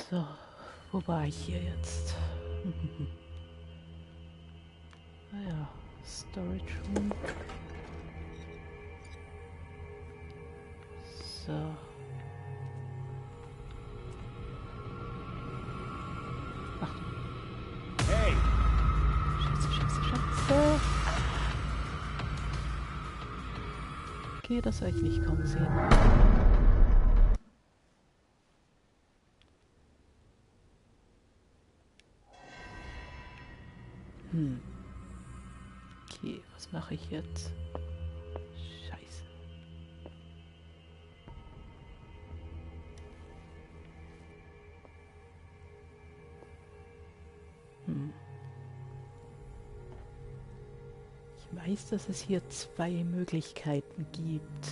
So, wo war ich hier jetzt? Naja, Storage Room. So. Ach. Hey! Scheiße. Okay, das soll ich nicht kommen sehen. Okay, was mache ich jetzt? Scheiße. Ich weiß, dass es hier zwei Möglichkeiten gibt.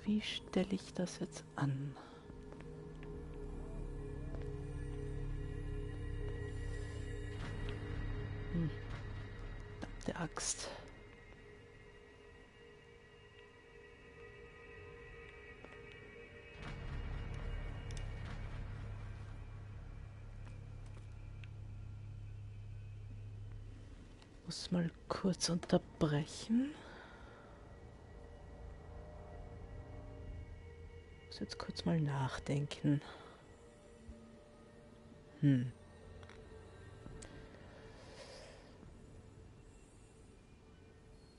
Wie stelle ich das jetzt an? Verdammte Axt. Muss mal kurz unterbrechen. Muss jetzt kurz mal nachdenken.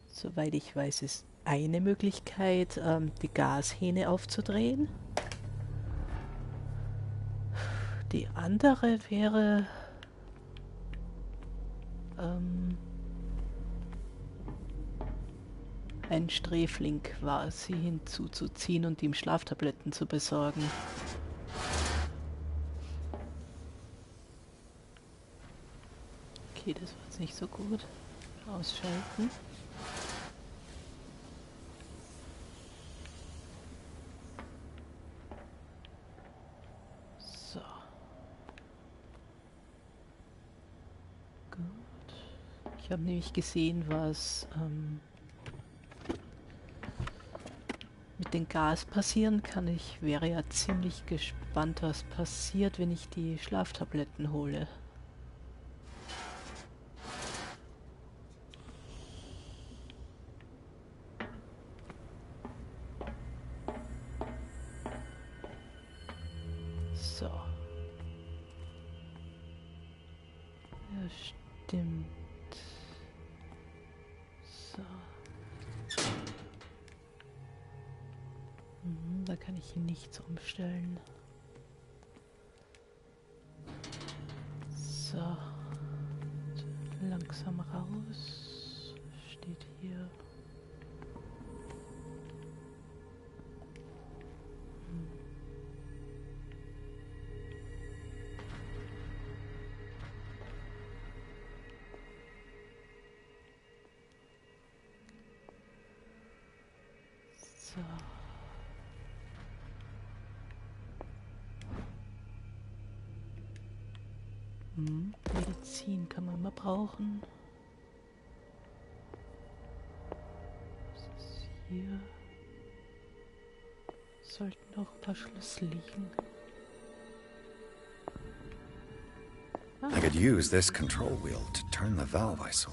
Soweit ich weiß, ist eine Möglichkeit, die Gashähne aufzudrehen. Die andere wäre, einen Sträfling quasi hinzuzuziehen und ihm Schlaftabletten zu besorgen. Okay, das war jetzt nicht so gut. Ausschalten. So. Gut. Ich habe nämlich gesehen, was mit dem Gas passieren kann. Ich wäre ja ziemlich gespannt, was passiert, wenn ich die Schlaftabletten hole. So. Ja, stimmt. So. Da kann ich hier nichts umstellen. So. Langsam raus. Steht hier. So. Medizin kann man immer brauchen. Was ist hier? Sollten noch ein paar Schlüssel liegen. I could use this control wheel to turn the valve I saw.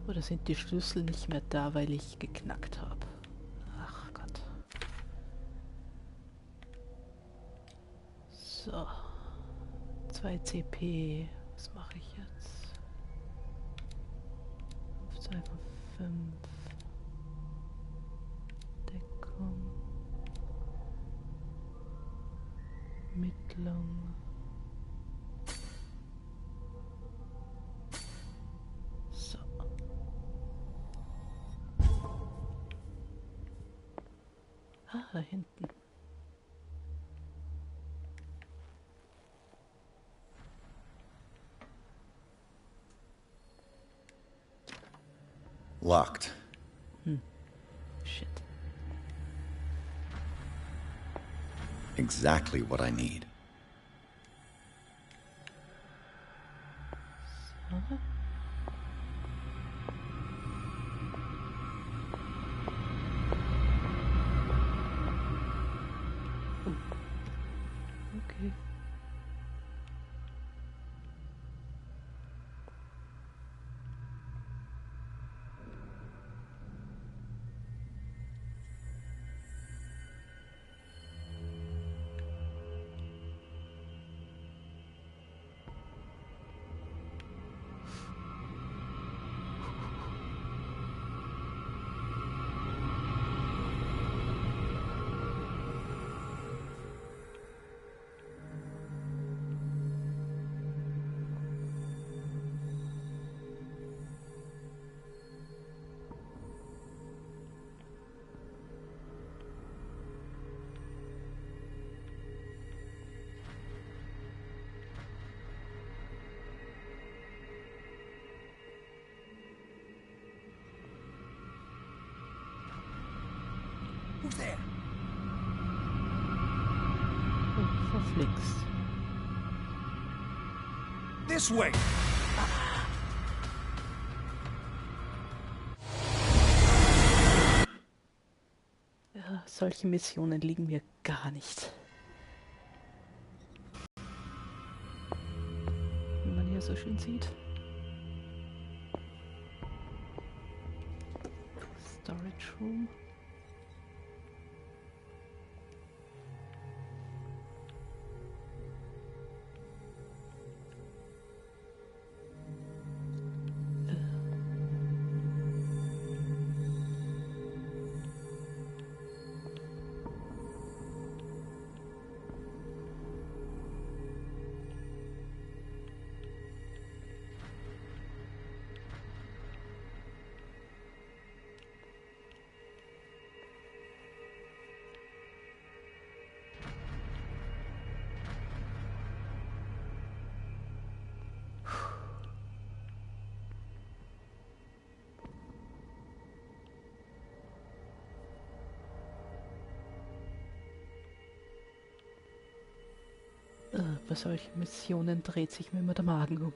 Oder sind die Schlüssel nicht mehr da, weil ich geknackt habe? Ach Gott. So. 2 CP. Was mache ich jetzt? 2 von 5. Deckung. Mittlung. So. Ah, da hinten. Locked. Shit. Exactly what I need. So. Okay. Who's there? Oh, verflixt. This way! Ja, solche Missionen liegen mir gar nicht. Wie man hier so schön sieht. Storage Room. Bei solchen Missionen dreht sich mir immer der Magen um.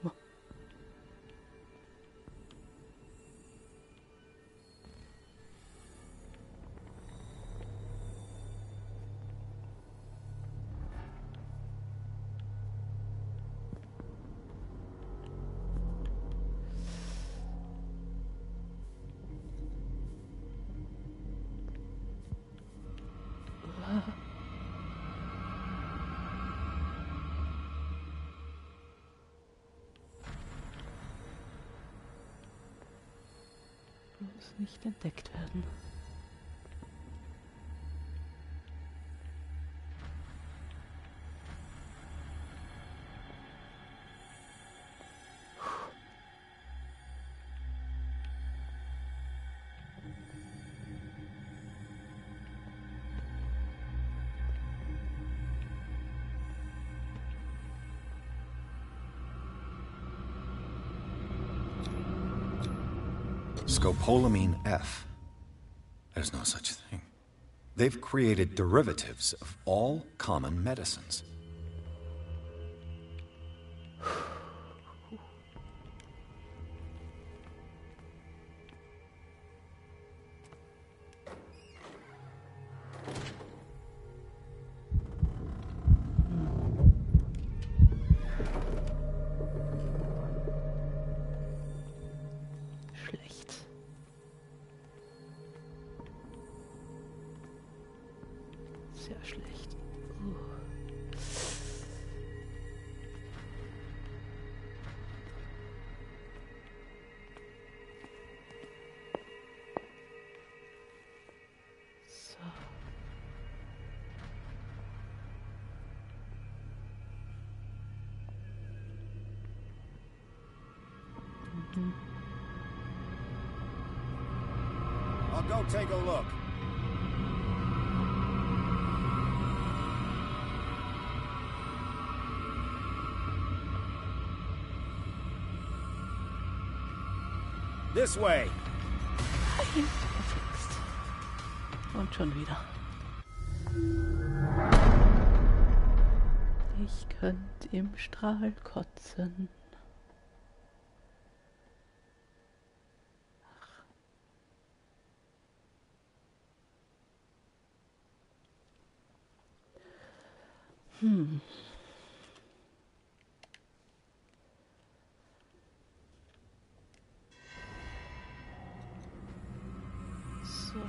Bloß nicht entdeckt werden. Scopolamine F. There's no such thing. They've created derivatives of all common medicines. Schlecht. Sehr schlecht. So. I'll go take a look. This way. Verflixt. Und schon wieder. Ich könnte im Strahl kotzen. So.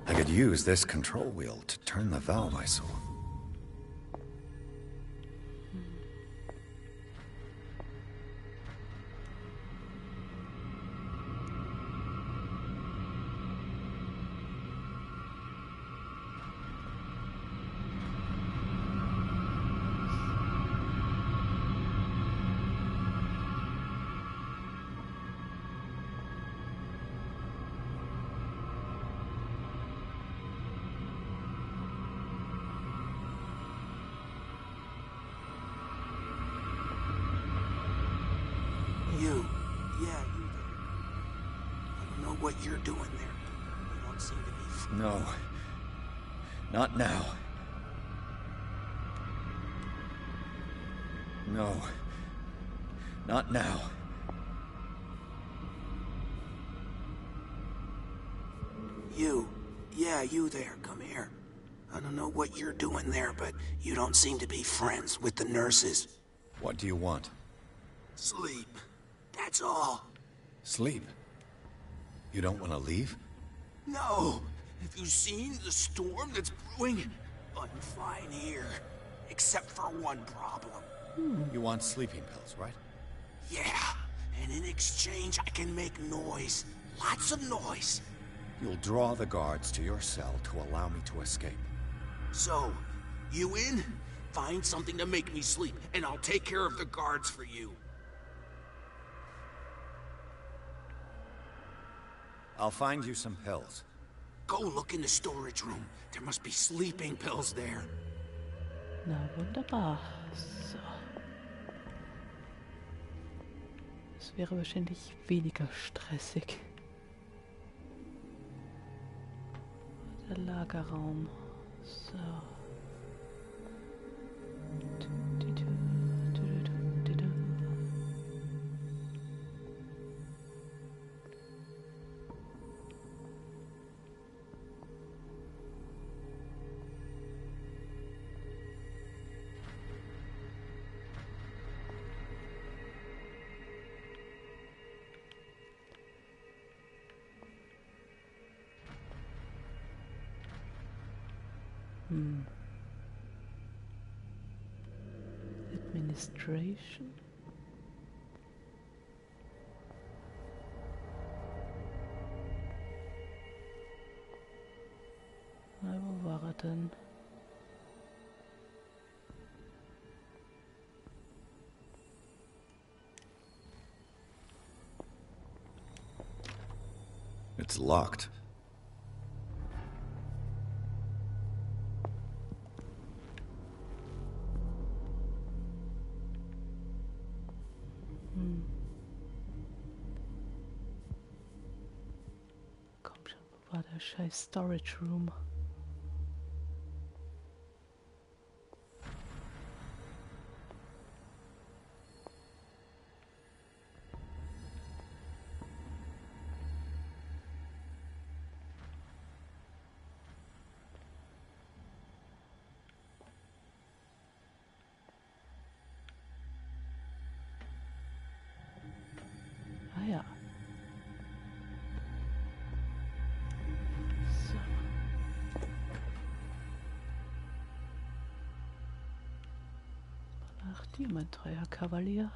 I could use this control wheel to turn the valve I saw. You. Yeah, you there. I don't know what you're doing there. You don't seem to be... No. Not now. No. Not now. You. Yeah, you there. Come here. I don't know what you're doing there, but you don't seem to be friends with the nurses. What do you want? Sleep. That's all. Sleep? You don't want to leave? No. Have you seen the storm that's brewing? I'm fine here. Except for one problem. You want sleeping pills, right? Yeah. And in exchange, I can make noise. Lots of noise. You'll draw the guards to your cell to allow me to escape. So, you in? Find something to make me sleep, and I'll take care of the guards for you. I'll find you some pills. Go look in the storage room. There must be sleeping pills there. Na wunderbar. So. Das wäre wahrscheinlich weniger stressig. Der Lagerraum. So. Administration. Na, wo war er denn? It's locked. Komm schon, wo war der scheiß Storage Room? Ah ja. So. Ach, die, mein treuer Kavalier.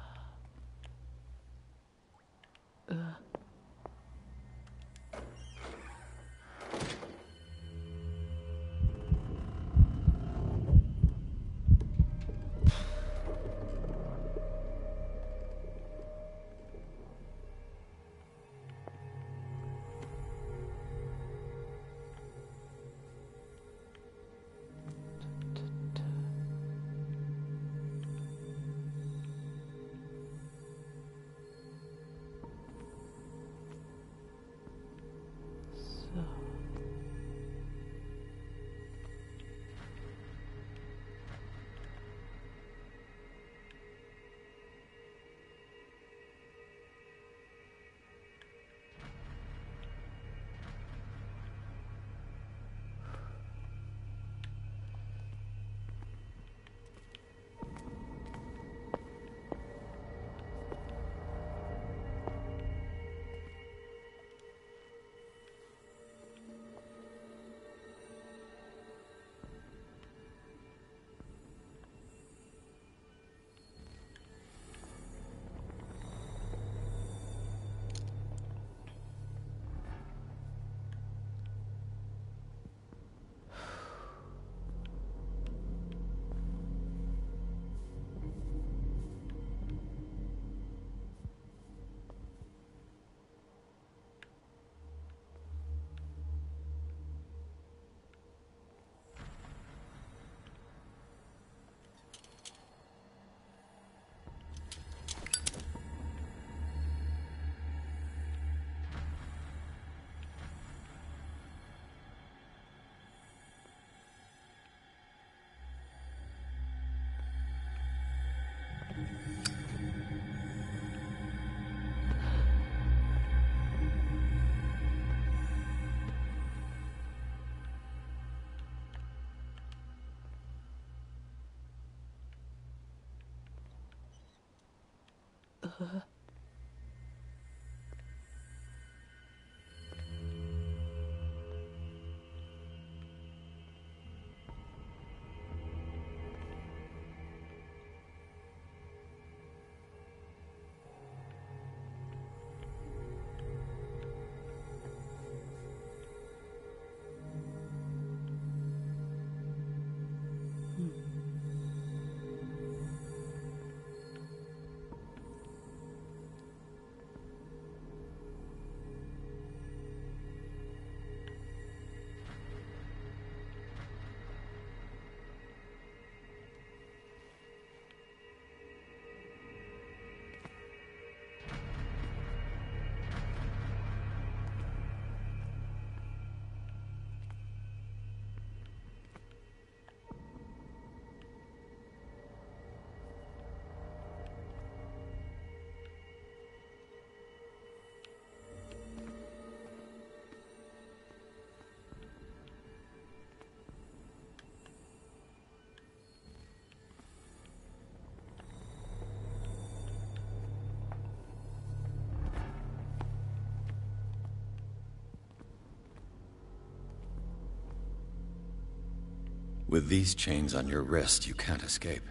With these chains on your wrist, you can't escape.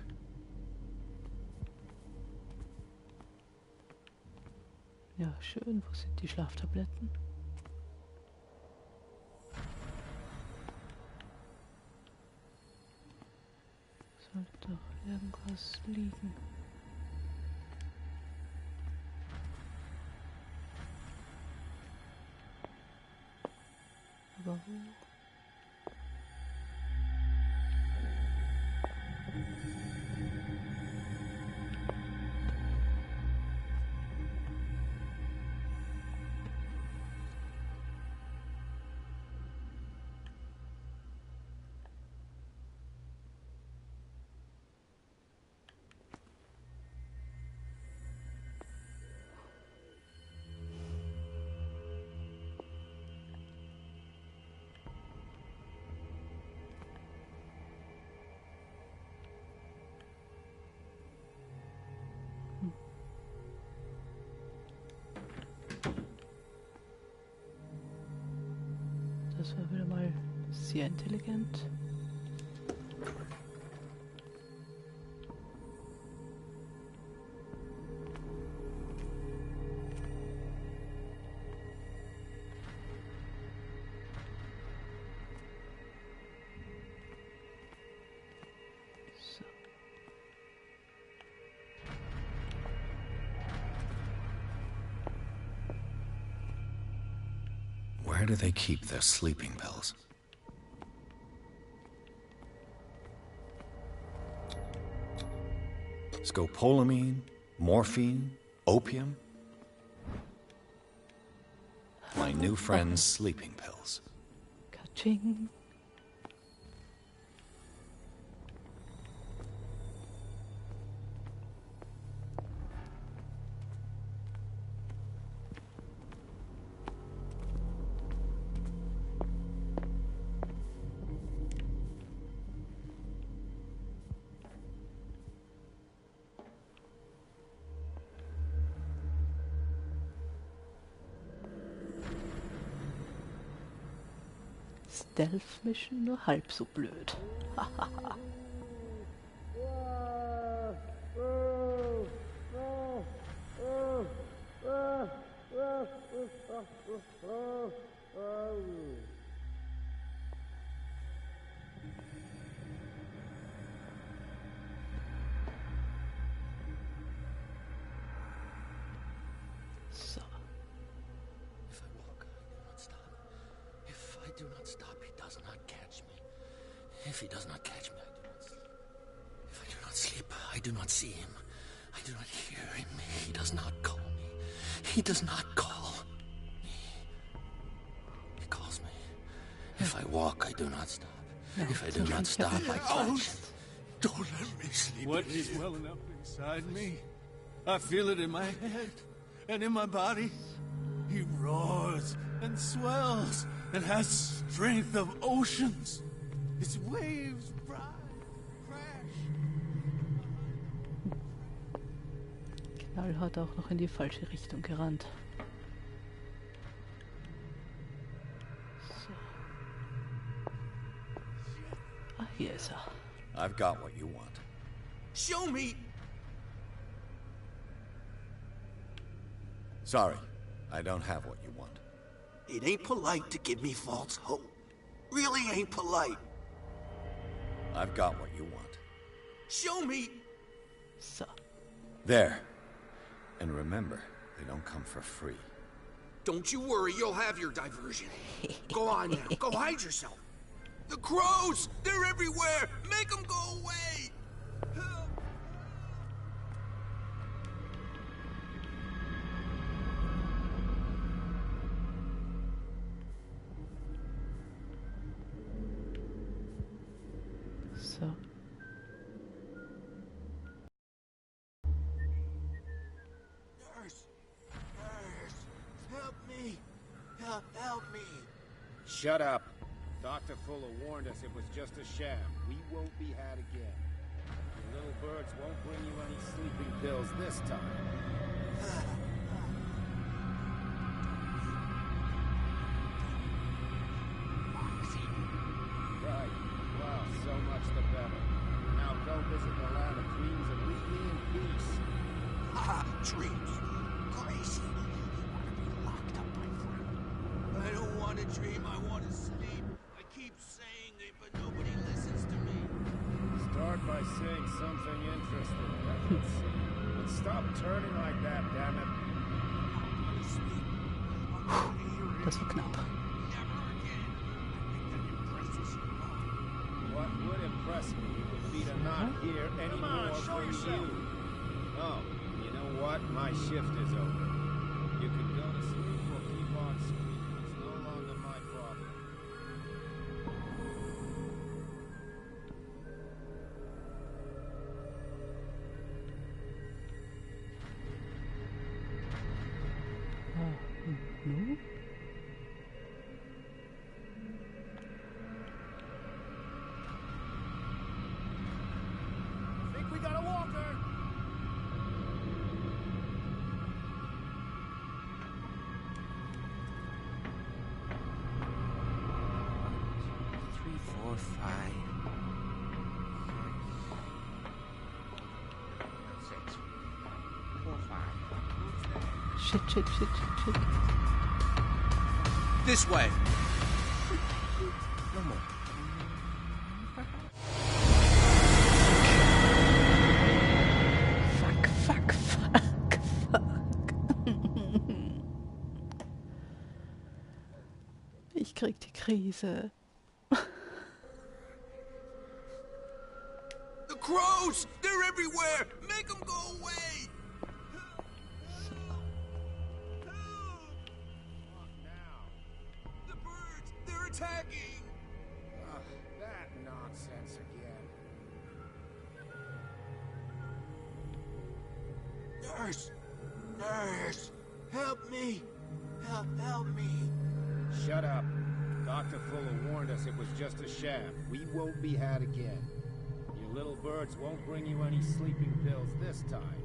Ja, schön. Wo sind die Schlaftabletten? Sollte doch irgendwas liegen. Aber wo? Das war wieder mal sehr intelligent. So. Where do they keep their sleeping pills? Scopolamine, morphine, opium? My new friend's sleeping pills. Ka-ching. Stealth Mission nur halb so blöd. So. If I walk, I do not stop. If I do not stop, he does not catch me. If he does not catch me, I do not sleep. If I do not sleep, I do not see him. I do not hear him. He does not call me. He does not call me. He calls me. If I walk, I do not stop. If I do not stop, I catch him. Don't let me sleep. What is welling up inside me? I feel it in my head and in my body. He roars and swells and has strength of oceans. Its waves rise, crash. Kerl hat auch noch in die falsche Richtung gerannt. So. Ah, hier ist er. I've got what you want. Show me! Sorry, I don't have what you want. It ain't polite to give me false hope. Really ain't polite. I've got what you want. Show me! So. There. And remember, they don't come for free. Don't you worry, you'll have your diversion. Go on now, go hide yourself. The crows! They're everywhere! Make them go away! Help! So. Nurse! Nurse! Help me! Help me! Shut up. Dr. Fuller warned us it was just a sham. We won't be had again. The little birds won't bring you any sleeping pills this time. Right. Well, so much the better. Now go visit the land of dreams and leave me in peace. Ha! Dreams! Crazy! You want to be locked up, my friend. I don't want to dream, I want to sleep. I keep saying it, but nobody listens to me. Start by saying something interesting. Then we'll see. But stop turning like that, damn it. I want to sleep. I'm not going to hear it Das war knapp. Never again. I think that impresses you. What would impress me would be to not hear any more from you. Oh, you know what? My shift is over. You can go to sleep or keep on screaming. It's no longer my problem. No? I think we got a walker. Three, four, five. Six. 4, 5. Shit, shit, shit, shit, shit. This way. No more. Fuck, fuck, fuck, fuck. Ich krieg die Krise. The crows! They're everywhere! Make them go away! What now? The birds! They're attacking! That nonsense again. Nurse! Nurse! Help me! Help me! Shut up. Dr. Fuller warned us it was just a sham. We won't be had again. Your little birds won't bring you any sleeping pills this time.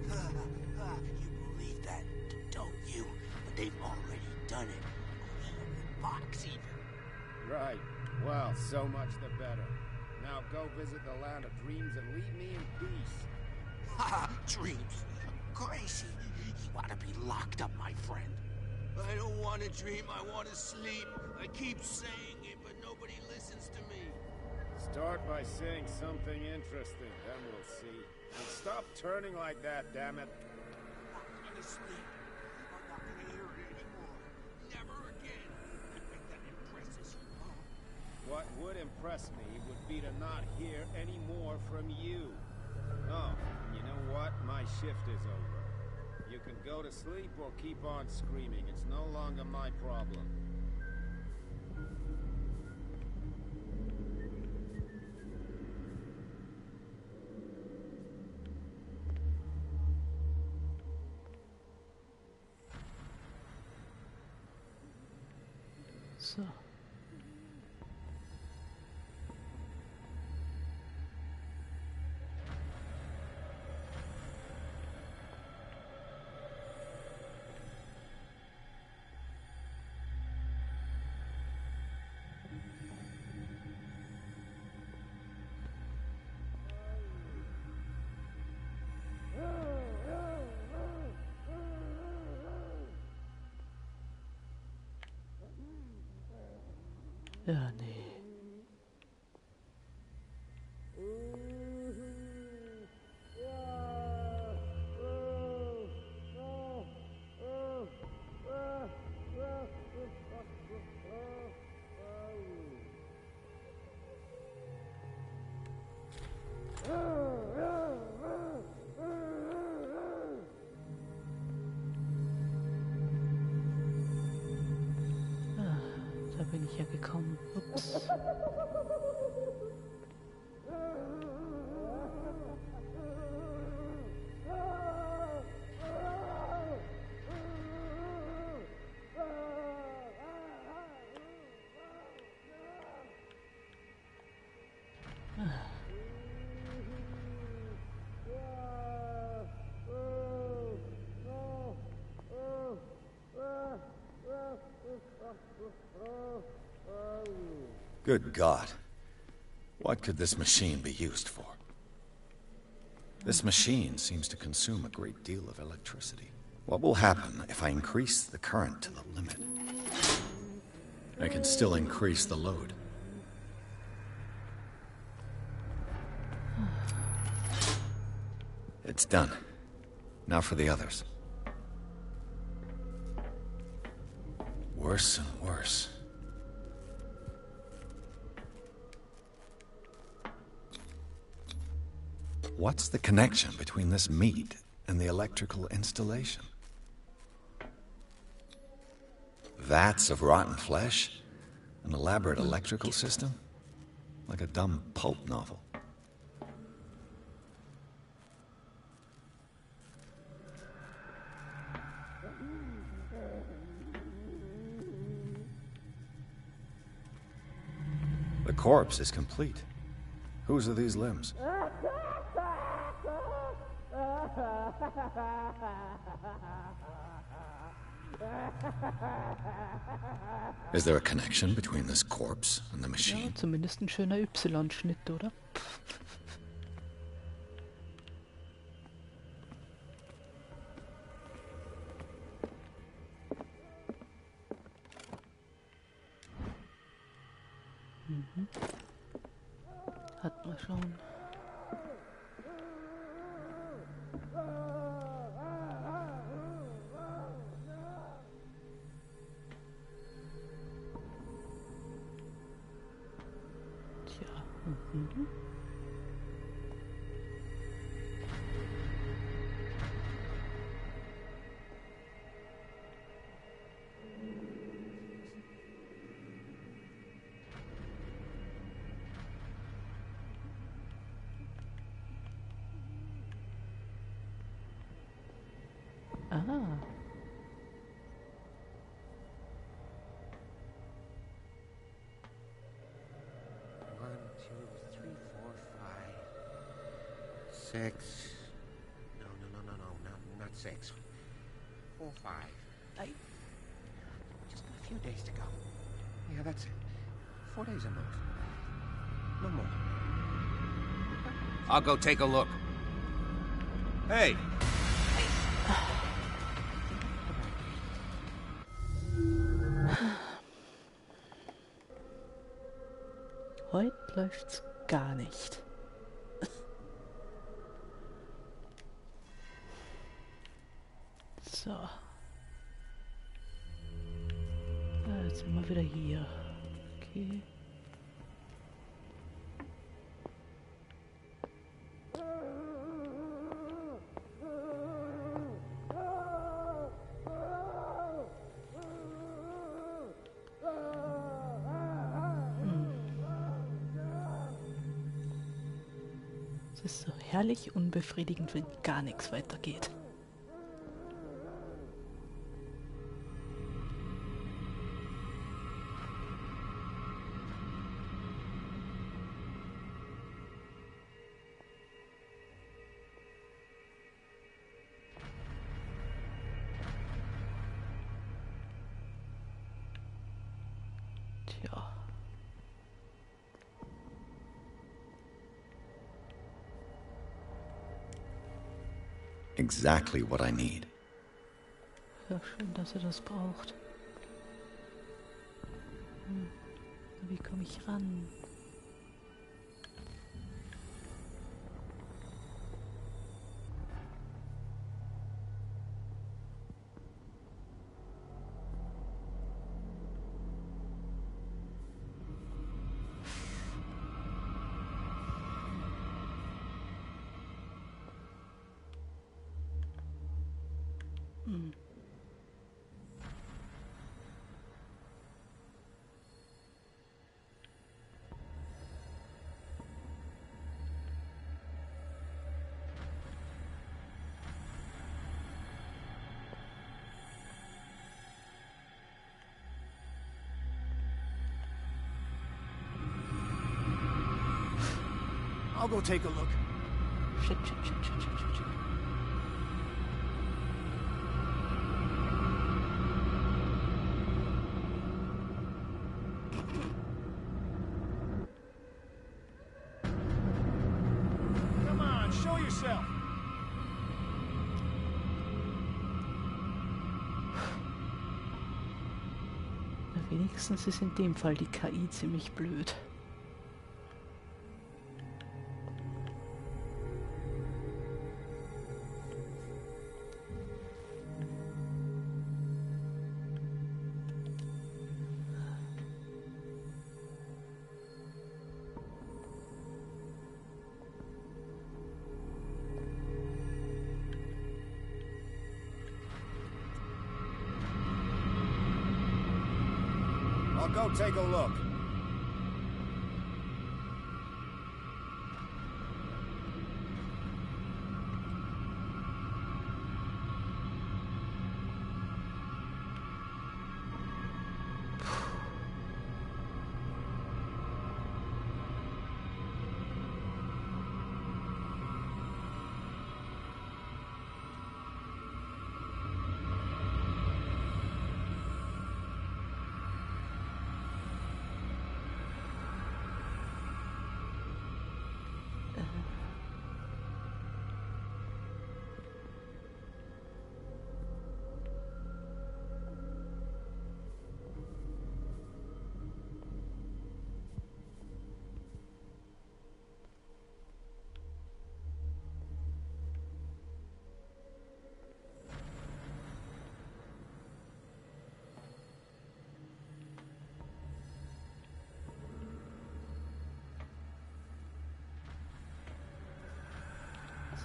You believe that, don't you? But they've already done it. The box even. Right. Well, so much the better. Now go visit the land of dreams and leave me in peace. Ha! Dreams! Crazy! You want to be locked up, my friend. I don't want to dream, I want to sleep. I keep saying it, but nobody listens to me. Start by saying something interesting, then we'll see. And stop turning like that, damn it. I'm not going to sleep. I'm not going to hear it anymore. Never again. I think that impresses you. What would impress me would be to not hear any more from you. Oh, you know what? My shift is over. You can go to sleep or keep on screaming. It's no longer my problem. So. Ja, nee. Da bin ich ja gekommen. Ups. Good God. What could this machine be used for? This machine seems to consume a great deal of electricity. What will happen if I increase the current to the limit? I can still increase the load. It's done. Now for the others. Worse and worse. What's the connection between this meat and the electrical installation? Vats of rotten flesh? An elaborate electrical system? Like a dumb pulp novel. The corpse is complete. Whose are these limbs? Is there a connection between this corpse and the Ja, machine? zumindest ein schöner Y-Schnitt, oder? Mhm. Hat man schon. Tja. Mhm. Ah. One, two, three, four, five, six. No, not six. 4, 5. Just a few days to go. Yeah, that's it. 4 days at most. No more. I'll go take a look. Hey! Heute läuft's gar nicht. So. Jetzt sind wir wieder hier. Okay. Es ist so herrlich unbefriedigend, wenn gar nichts weitergeht. Tja. Exactly what I need. Ja, schön, dass er das braucht. Wie komme ich ran? I'll go take a look. Shit, shit, shit, shit, shit, shit, shit. Come on, show yourself. Na, wenigstens ist in dem Fall die KI ziemlich blöd. I'll go take a look.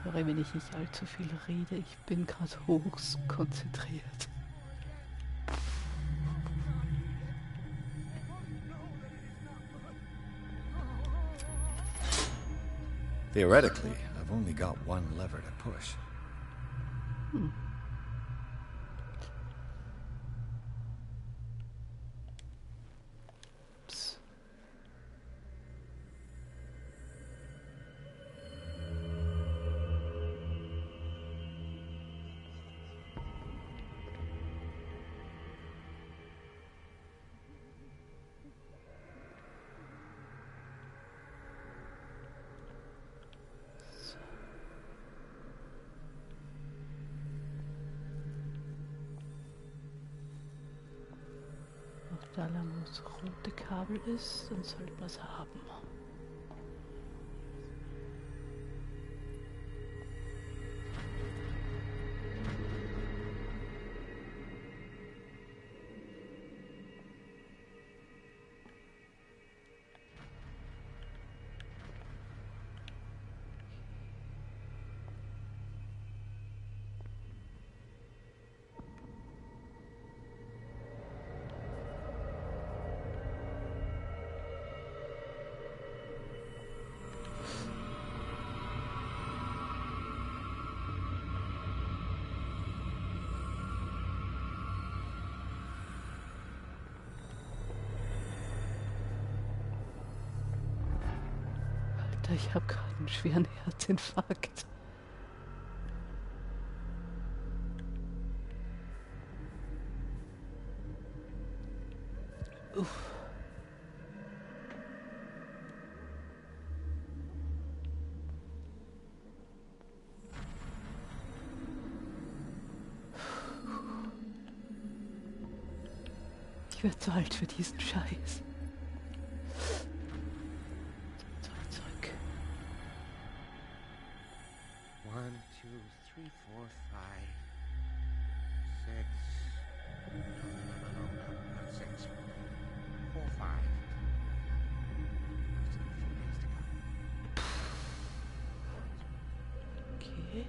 Sorry, wenn ich nicht allzu viel rede. Ich bin gerade hochst konzentriert. Theoretically, I've only got one lever to push. Ups. Da lang, wo das rote Kabel ist, dann sollte man es haben. Alter, ich habe gerade einen schweren Herzinfarkt. Uff. Ich werde zu alt für diesen Scheiß. 1, 2, 3, 4, 5, 6. No, not 6. 4, 5. Still a few days to go. Okay.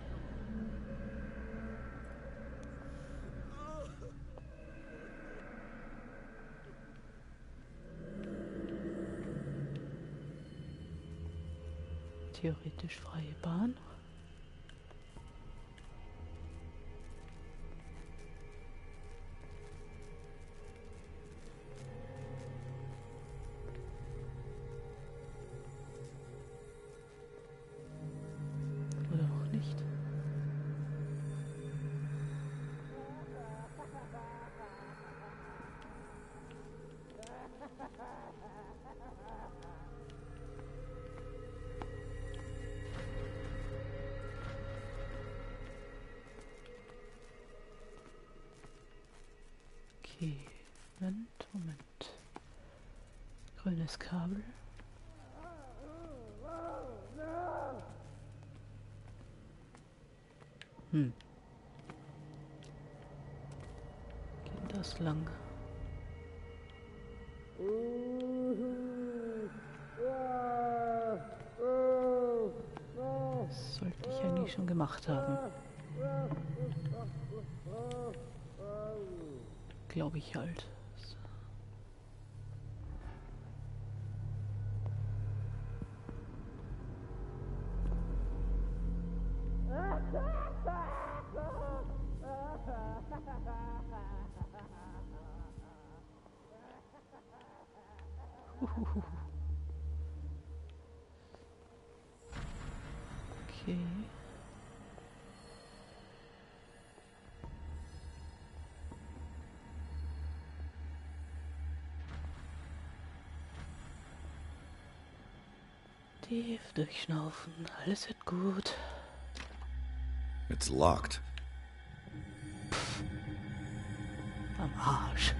Theoretisch freie Bahn. Oder auch nicht. Okay, Moment. Grünes Kabel. Geht das lang? Das sollte ich eigentlich schon gemacht haben. Glaube ich halt. So. Okay. Tief durchschnaufen, alles wird gut. It's locked. Am Arsch.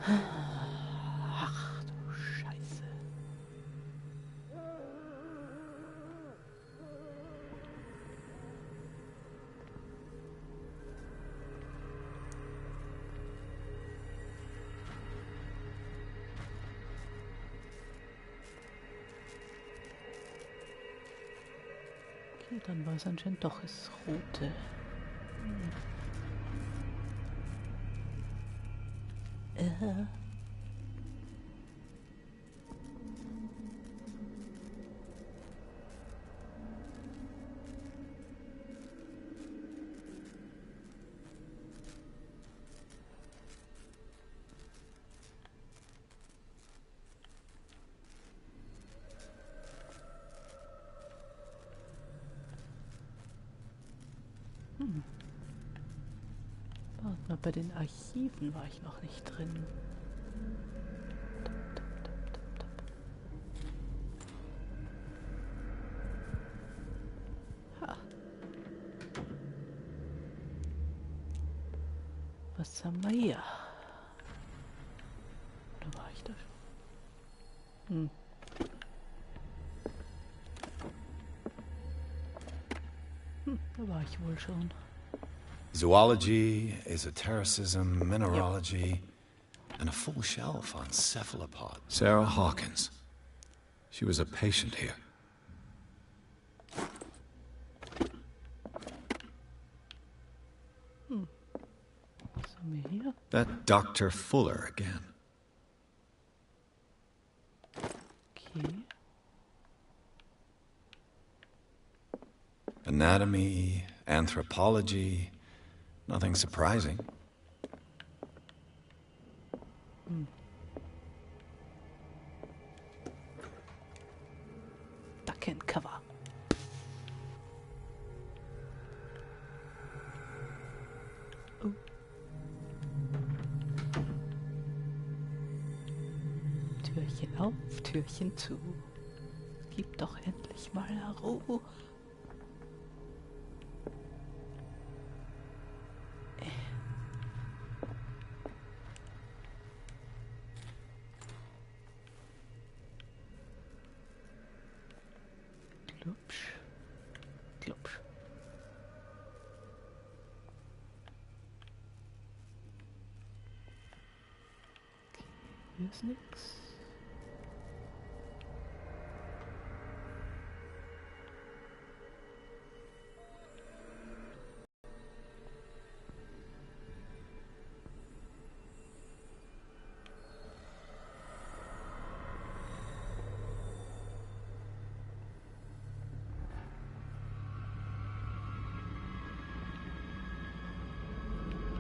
Ach du Scheiße. Okay, dann war es anscheinend doch das Rote. Warte mal, bei den Archiven war ich noch nicht drin. Ha. Was haben wir hier? Da war ich da schon. Da war ich wohl schon. Zoology, esotericism, mineralogy, and a full shelf on cephalopods. Sarah Hawkins. She was a patient here. Was haben wir hier? That Dr. Fuller again. Okay. Anatomy, anthropology, nothing surprising. and cover. Oh. Türchen auf, Türchen zu. Gib doch endlich mal Ruhe. Klupsch. Klupsch. Okay, hier ist nix.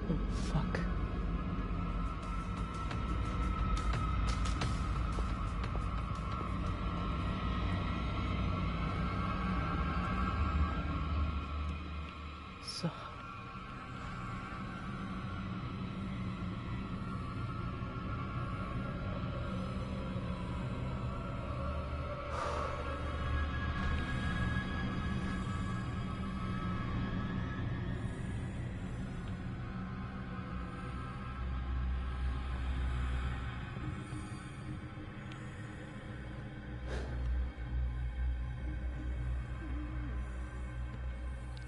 Oh, fuck. So.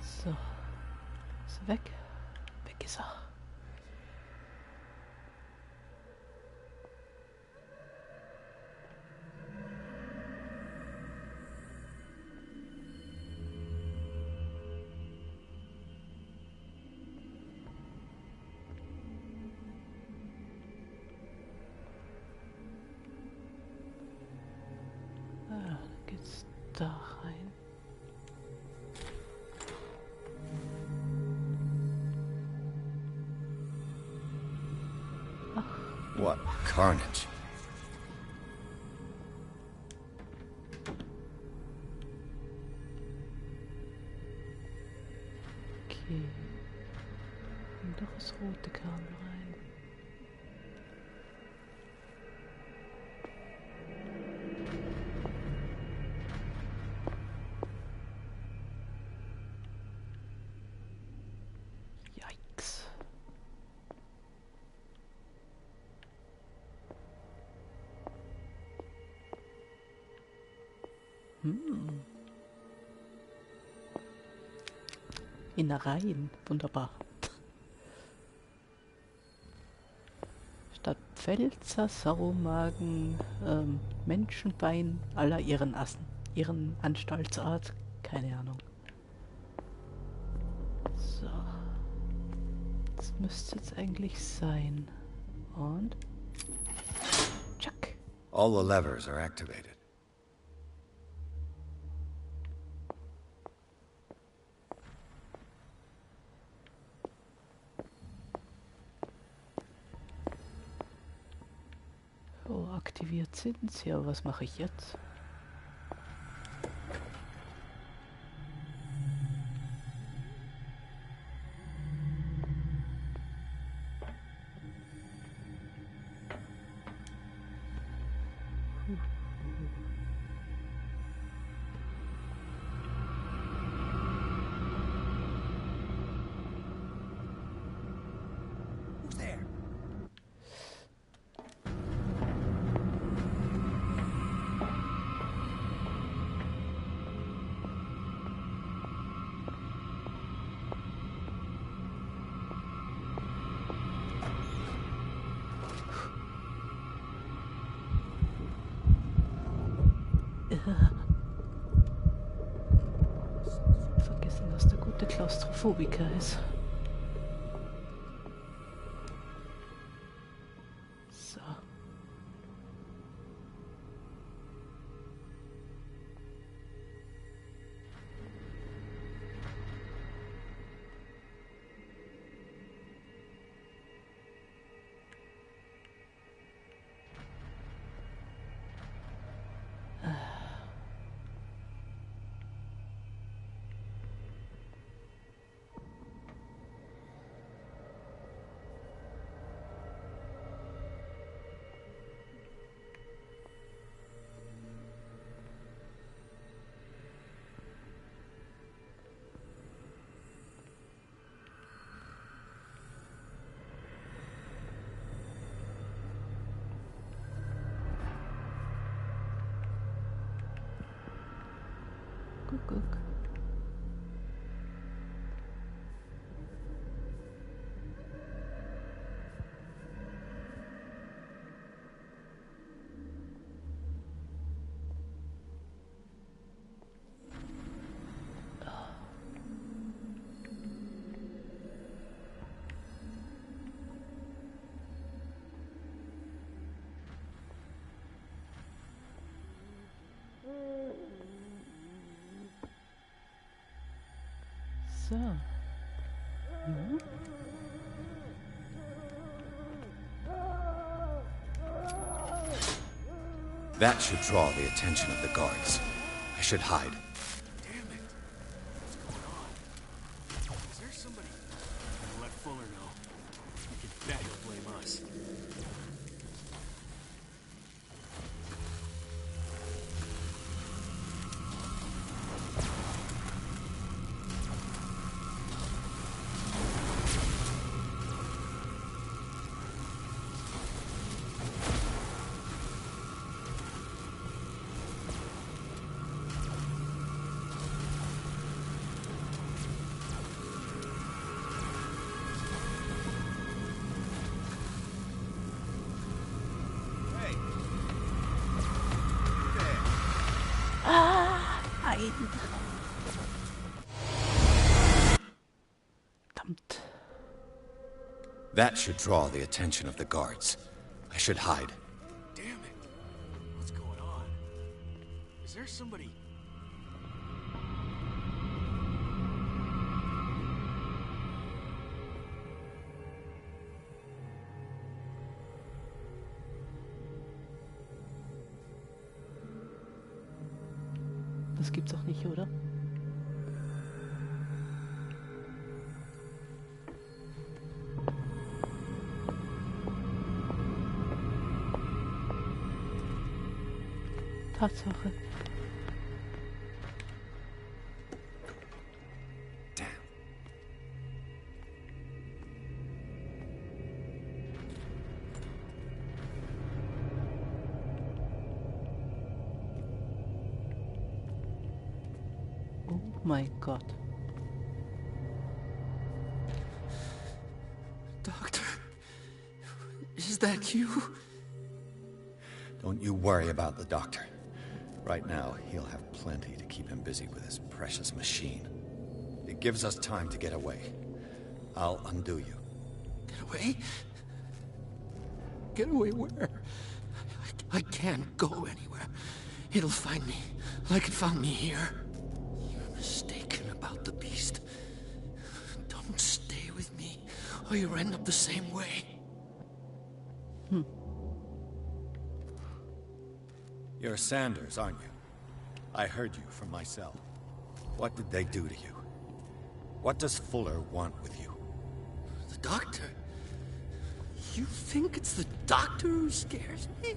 So. Ist er weg? Weg ist er. Ah, dann geht's da rein. What carnage. Okay. Und doch das rote Kabel rein. Yikes. Innereien. Wunderbar. Statt Pfälzer, Saumagen, Menschenbein aller ihren Anstaltsart. Keine Ahnung. So. Das müsste jetzt eigentlich sein. Und? Tschack. All the levers are activated. Oh, aktiviert sind sie. Aber was mache ich jetzt? Who's there? Vergessen, dass der gute Klaustrophobiker ist. So. Guck. So. Mhm. That should draw the attention of the guards. I should hide. Damn it! What's going on? Is there somebody? I'll let Fuller know. You can bet he'll blame us. Hey, Nein. Verdammt. That should draw the attention of the guards. I should hide. Damn it! What's going on? Is there somebody? Das gibt's doch nicht, oder? Tatsache. Damn. Oh mein Gott. Doctor, is that you? Don't you worry about the doctor. Right now, he'll have plenty to keep him busy with his precious machine. It gives us time to get away. I'll undo you. Get away? Get away where? I can't go anywhere. It'll find me, like it found me here. You're mistaken about the beast. Don't stay with me, or you'll end up the same way. You're Sanders, aren't you? I heard you from my cell. What did they do to you? What does Fuller want with you? The doctor? You think it's the doctor who scares me?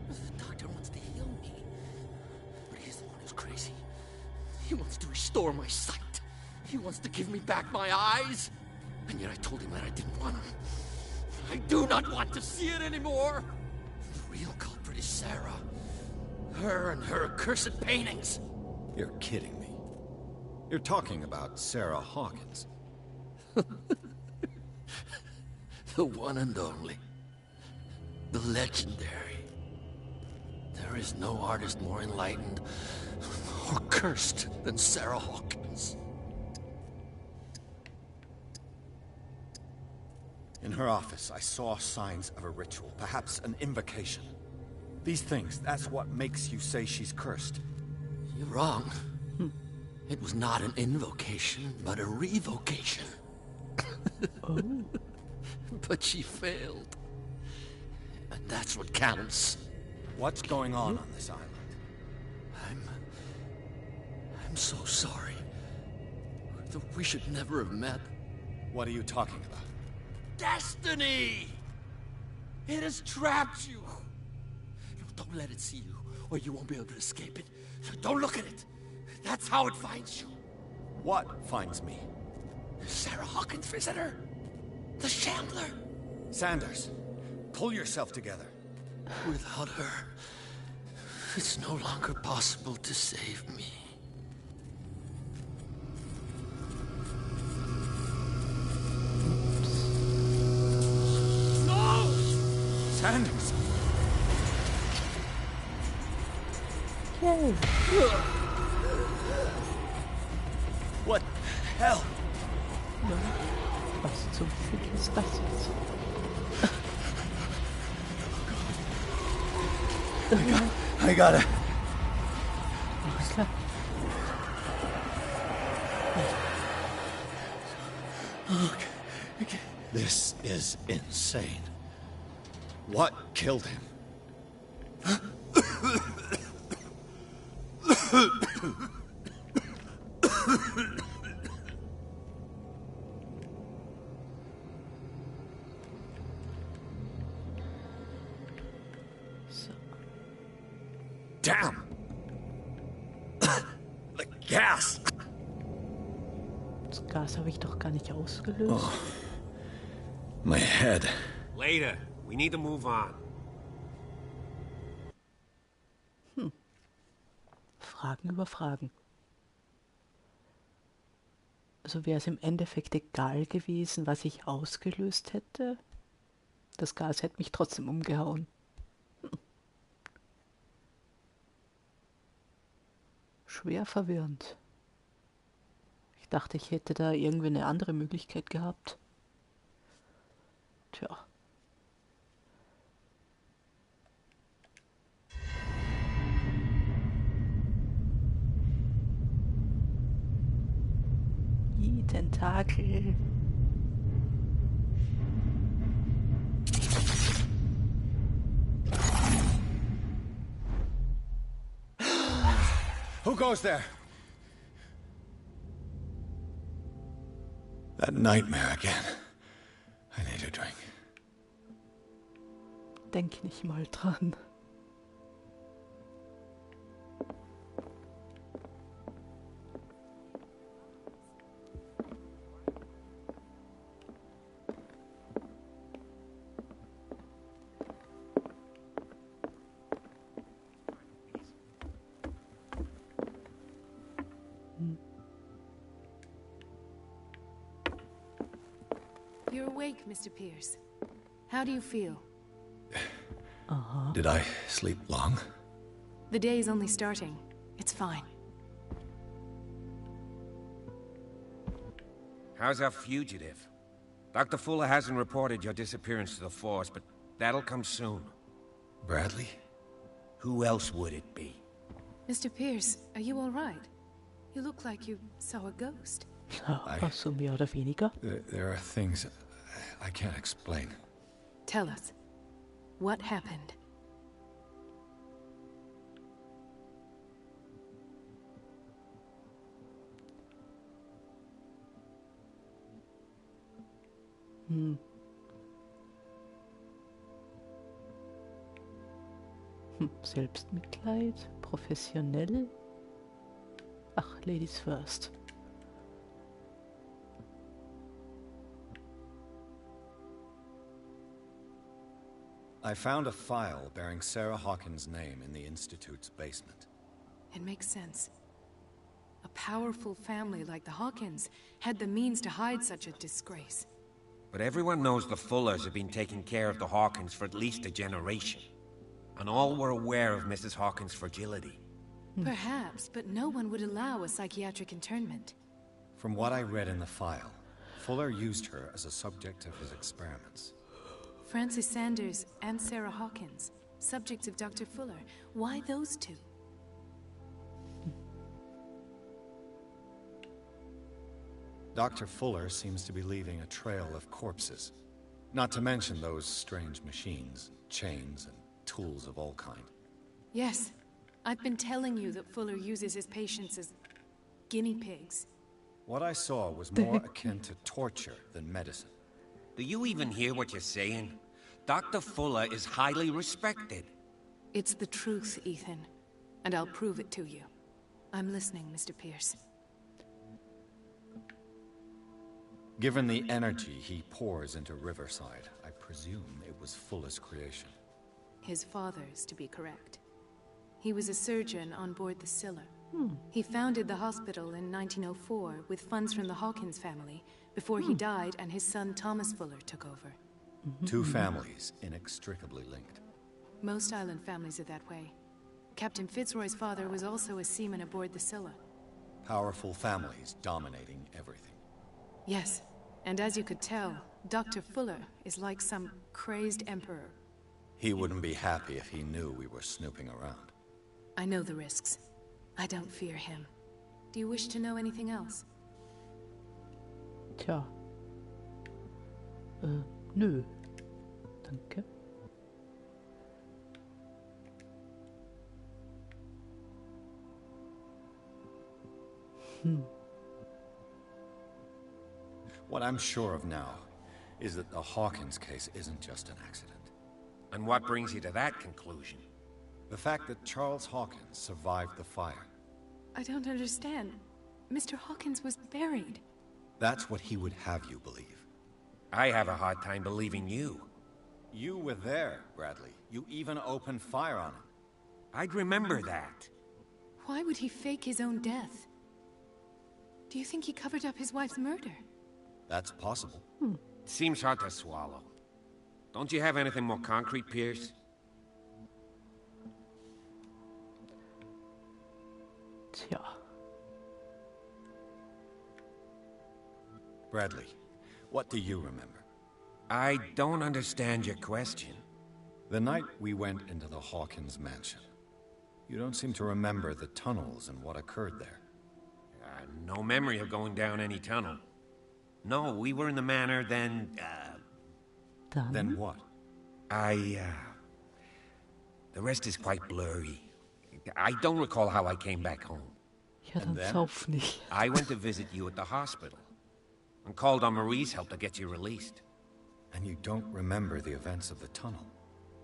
The doctor wants to heal me. But he's the one who's crazy. He wants to restore my sight. He wants to give me back my eyes. And yet I told him that I didn't want him. I do not want to see it anymore. The real culprit is Sarah. Her and her accursed paintings. You're kidding me. You're talking about Sarah Hawkins. The one and only. The legendary. There is no artist more enlightened or cursed than Sarah Hawkins. In her office, I saw signs of a ritual, perhaps an invocation. These things, that's what makes you say she's cursed. You're wrong. It was not an invocation, but a revocation. Oh. But she failed. And that's what counts. What's going on this island? I'm so sorry. We should never have met. What are you talking about? Destiny! It has trapped you. Don't let it see you, or you won't be able to escape it. Don't look at it. That's how it finds you. What finds me? Sarah Hawkins' visitor. The Shambler. Sanders, pull yourself together. Without her, it's no longer possible to save me. Sanders! Yay! What the hell? Ja. Was zum Fick ist das jetzt? I gotta... Alles klar. Okay. This is insane. What killed him? So. Damn! The gas! Das Gas habe ich doch gar nicht ausgelöst. Oh. My head. Later. We need to move on. Fragen über Fragen. Also wäre es im Endeffekt egal gewesen, was ich ausgelöst hätte. Das Gas hätte mich trotzdem umgehauen. Schwer verwirrend. Ich dachte, ich hätte da irgendwie eine andere Möglichkeit gehabt. Tja. Tentakel. Who goes there? That nightmare again. I need a drink. Denk nicht mal dran. You're awake, Mr. Pierce. How do you feel? Did I sleep long? The day is only starting. It's fine. How's our fugitive? Dr. Fuller hasn't reported your disappearance to the force, but that'll come soon. Bradley? Who else would it be? Mr. Pierce, are you all right? You look like you saw a ghost. So mehr oder weniger. There are things I can't explain. Tell us. What happened? Selbstmitleid, professionell. Ach, Ladies first. I found a file bearing Sarah Hawkins' name in the Institute's basement. It makes sense. A powerful family like the Hawkins had the means to hide such a disgrace. But everyone knows the Fullers have been taking care of the Hawkins for at least a generation. And all were aware of Mrs. Hawkins' fragility. Perhaps, but no one would allow a psychiatric internment. From what I read in the file, Fuller used her as a subject of his experiments. Francis Sanders and Sarah Hawkins, subjects of Dr. Fuller. Why those two? Dr. Fuller seems to be leaving a trail of corpses. Not to mention those strange machines, chains, and tools of all kind. Yes. I've been telling you that Fuller uses his patients as guinea pigs. What I saw was more akin to torture than medicine. Do you even hear what you're saying? Dr. Fuller is highly respected. It's the truth, Ethan. And I'll prove it to you. I'm listening, Mr. Pierce. Given the energy he pours into Riverside, I presume it was Fuller's creation. His father's, to be correct. He was a surgeon on board the Scylla. He founded the hospital in 1904 with funds from the Hawkins family before he died and his son Thomas Fuller took over. Two families inextricably linked. Most island families are that way. Captain Fitzroy's father was also a seaman aboard the Scylla. Powerful families dominating everything. Yes, and as you could tell, Dr. Fuller is like some crazed emperor. He wouldn't be happy if he knew we were snooping around. I know the risks. I don't fear him. Do you wish to know anything else? Tja. Nö. Danke. What I'm sure of now is that the Hawkins case isn't just an accident. And what brings you to that conclusion? The fact that Charles Hawkins survived the fire. I don't understand. Mr. Hawkins was buried. That's what he would have you believe. I have a hard time believing you. You were there, Bradley. You even opened fire on him. I'd remember that. Why would he fake his own death? Do you think he covered up his wife's murder? That's possible. Seems hard to swallow. Don't you have anything more concrete, Pierce? Tja. Bradley, what do you remember? I don't understand your question. The night we went into the Hawkins mansion. You don't seem to remember the tunnels and what occurred there. No memory of going down any tunnel. No, we were in the manor, then, Then what? The rest is quite blurry. I don't recall how I came back home. Ja, dann sauf nicht. I went to visit you at the hospital. And called on Marie's help to get you released. And you don't remember the events of the tunnel?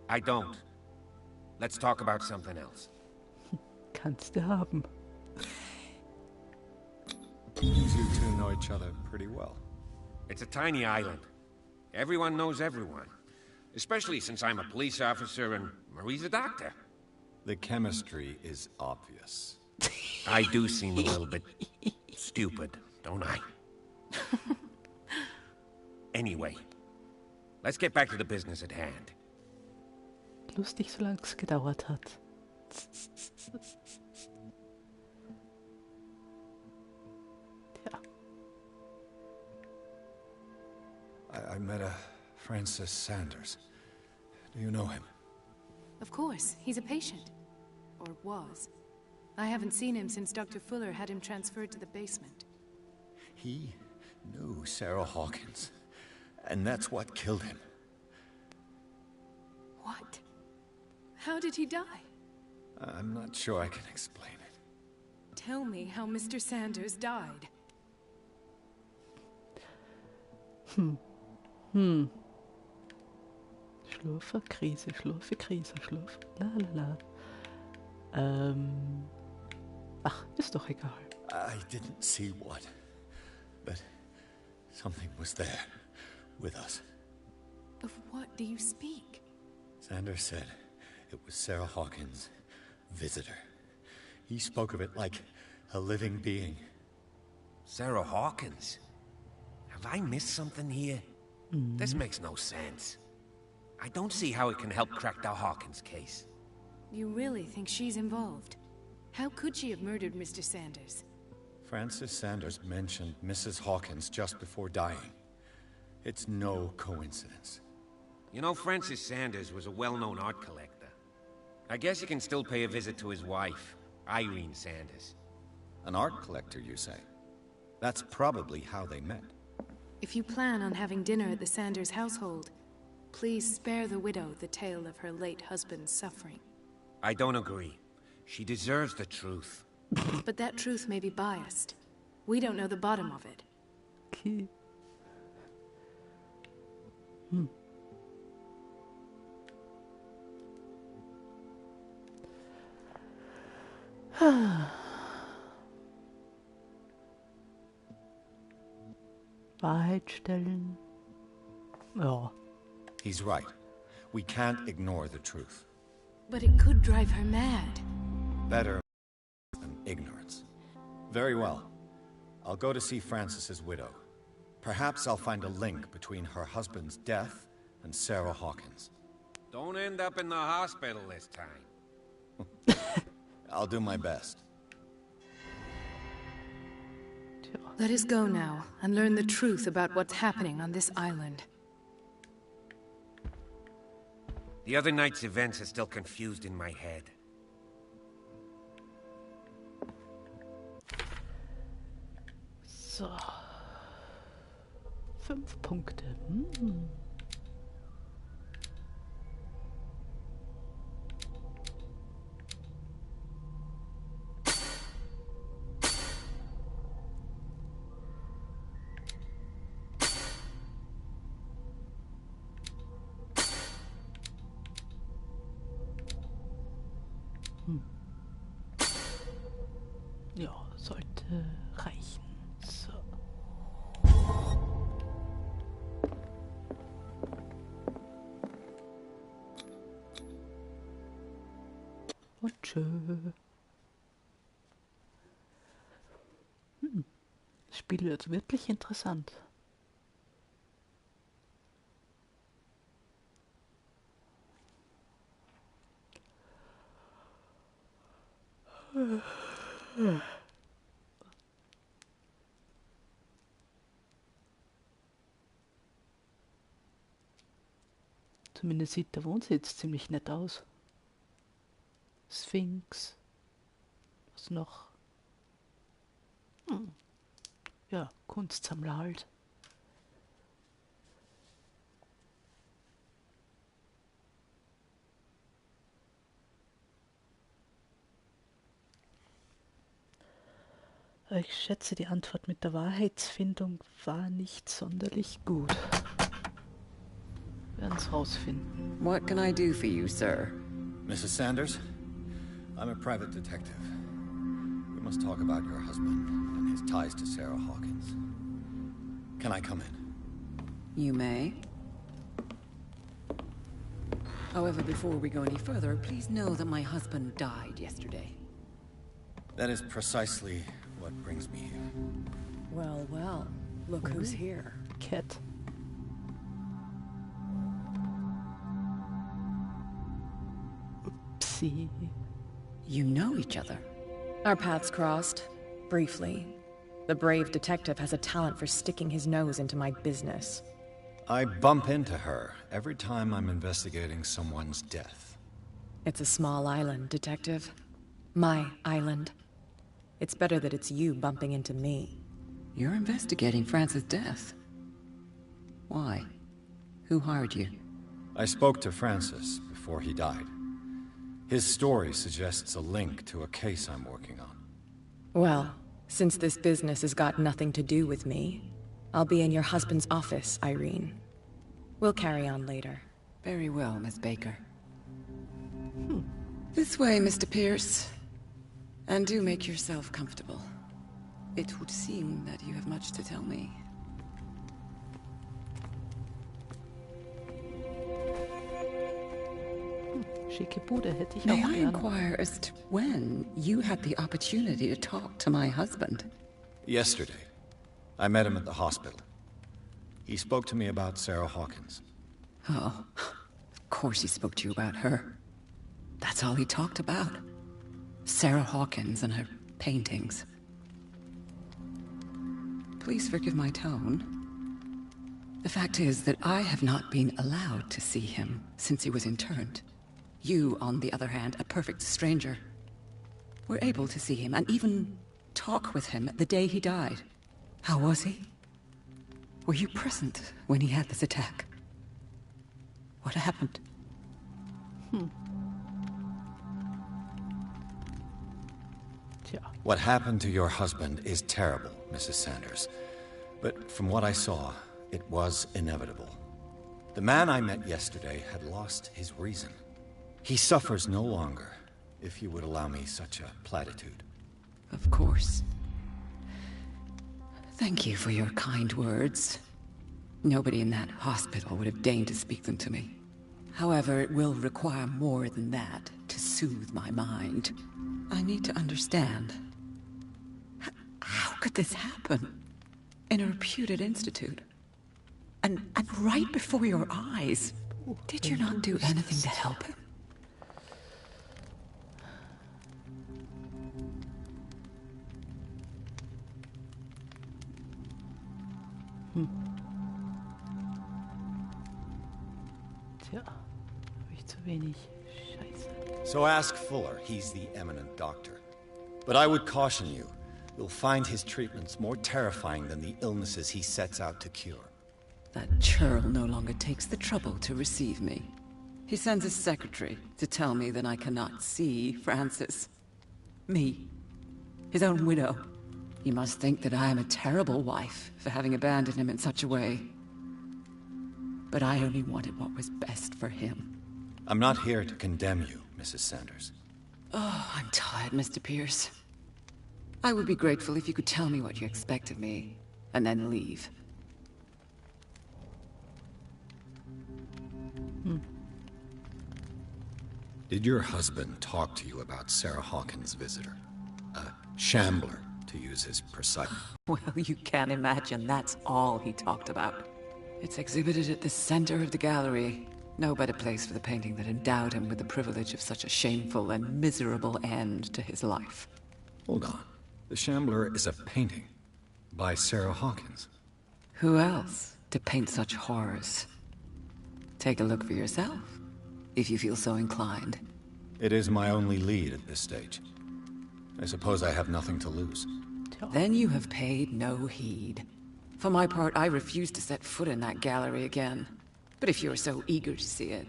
I don't. Let's talk about something else. Kannst du haben. You two know each other pretty well. It's a tiny island. Everyone knows everyone. Especially since I'm a police officer and Marie's a doctor. The chemistry is obvious. I do seem a little bit stupid, don't I? Anyway, let's get back to the business at hand. Lustig, solange es gedauert hat. Ja. I met a Francis Sanders. Do you know him? Of course, he's a patient. Or was. I haven't seen him since Dr. Fuller had him transferred to the basement. He knew Sarah Hawkins, and that's what killed him. What? How did he die? I'm not sure I can explain it. Tell me how Mr. Sanders died. Schlurfe, Krise, Schlurfe, Krise, Schlurfe. La la la. Ach, ist doch egal. I didn't see what, but something was there with us. Of what do you speak? Sanders said it was Sarah Hawkins' visitor. He spoke of it like a living being. Sarah Hawkins? Have I missed something here? This makes no sense. I don't see how it can help crack the Hawkins case. You really think she's involved? How could she have murdered Mr. Sanders? Francis Sanders mentioned Mrs. Hawkins just before dying. It's no coincidence. You know, Francis Sanders was a well-known art collector. I guess you can still pay a visit to his wife, Irene Sanders. An art collector, you say? That's probably how they met. If you plan on having dinner at the Sanders household, please spare the widow the tale of her late husband's suffering. I don't agree. She deserves the truth. But that truth may be biased. We don't know the bottom of it. Okay. Wahrheit stellen. Ja. He's right. We can't ignore the truth. But it could drive her mad. Better than ignorance. Very well. I'll go to see Francis's widow. Perhaps I'll find a link between her husband's death and Sarah Hawkins. Don't end up in the hospital this time. I'll do my best. Let us go now and learn the truth about what's happening on this island. The other night's events are still confused in my head. So. 5 Punkte. Hm. Ja, sollte reichen. So. Und tschö. Das Spiel wird wirklich interessant. Zumindest sieht der Wohnsitz ziemlich nett aus. Sphinx. Was noch? Ja, Kunstsammler halt. Ich schätze, die Antwort mit der Wahrheitsfindung war nicht sonderlich gut. Wir werden es rausfinden. What can I do for you, sir? Mrs. Sanders, I'm a private detective. We must talk about your husband and his ties to Sarah Hawkins. Can I come in? You may. However, before we go any further, please know that my husband died yesterday. That is precisely what brings me here. Well, well. Look who's here. Cat. Oopsie. You know each other. Our paths crossed, briefly. The brave detective has a talent for sticking his nose into my business. I bump into her every time I'm investigating someone's death. It's a small island, detective. My island. It's better that it's you bumping into me. You're investigating Francis' death. Why? Who hired you? I spoke to Francis before he died. His story suggests a link to a case I'm working on. Well, since this business has got nothing to do with me, I'll be in your husband's office, Irene. We'll carry on later. Very well, Miss Baker. This way, Mr. Pierce. And do make yourself comfortable. It would seem that you have much to tell me. Schicke Bude hätte ich May auch I gern. inquire as to when you had the opportunity to talk to my husband? Yesterday, I met him at the hospital. He spoke to me about Sarah Hawkins. Oh, of course he spoke to you about her. That's all he talked about. Sarah Hawkins and her paintings. Please forgive my tone. The fact is that I have not been allowed to see him since he was interned. You, on the other hand, a perfect stranger, were able to see him and even talk with him the day he died. How was he? Were you present when he had this attack? What happened? Tja, What happened to your husband is terrible, Mrs. Sanders. But from what I saw, it was inevitable. The man I met yesterday had lost his reason. He suffers no longer, if you would allow me such a platitude. Of course. Thank you for your kind words. Nobody in that hospital would have deigned to speak them to me. However, it will require more than that to soothe my mind. I need to understand. How could this happen? In a reputed institute? And right before your eyes. Did you not do anything to help him? Tja, habe ich zu wenig. Scheiße. So ask Fuller, he's the eminent doctor. But I would caution you, you'll find his treatments more terrifying than the illnesses he sets out to cure. That churl no longer takes the trouble to receive me. He sends his secretary to tell me that I cannot see Francis. Me. His own widow. He must think that I am a terrible wife for having abandoned him in such a way. But I only wanted what was best for him. I'm not here to condemn you, Mrs. Sanders. Oh, I'm tired, Mr. Pierce. I would be grateful if you could tell me what you expect of me, and then leave. Did your husband talk to you about Sarah Hawkins' visitor? A shambler, to use his precise... Well, you can imagine that's all he talked about. It's exhibited at the center of the gallery. No better place for the painting that endowed him with the privilege of such a shameful and miserable end to his life. Hold on. The Shambler is a painting by Sarah Hawkins. Who else to paint such horrors? Take a look for yourself, if you feel so inclined. It is my only lead at this stage. I suppose I have nothing to lose. Then you have paid no heed. For my part, I refuse to set foot in that gallery again. But if you're so eager to see it,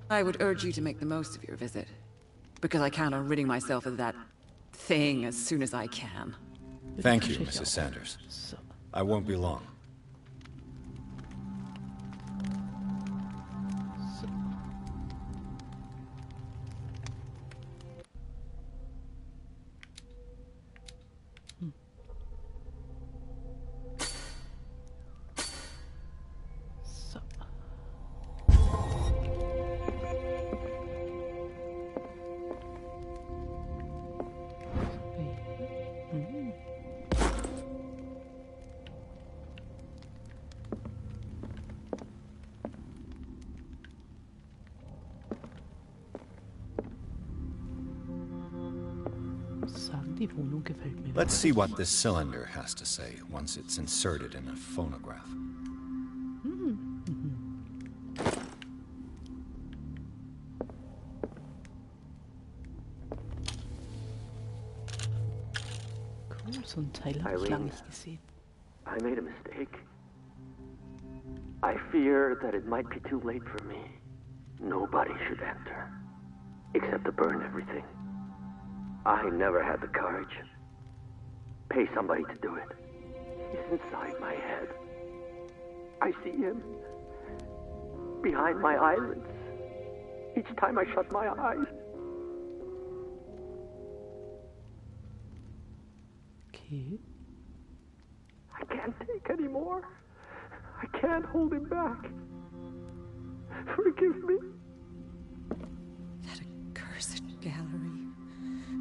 I would urge you to make the most of your visit. Because I count on ridding myself of that thing as soon as I can. Thank you, Mrs. Sanders. I won't be long. Die Wohnung gefällt mir. Let's see what this cylinder has to say once it's inserted in a phonograph. Cool, so ein Teil habe ich lange nicht gesehen. I made a mistake. I fear that it might be too late for me. Nobody should enter, except to burn everything. I never had the courage. Pay somebody to do it. He's inside my head. I see him. Behind my eyelids. Each time I shut my eyes. Okay. I can't take any more. I can't hold him back. Forgive me. That accursed gallery.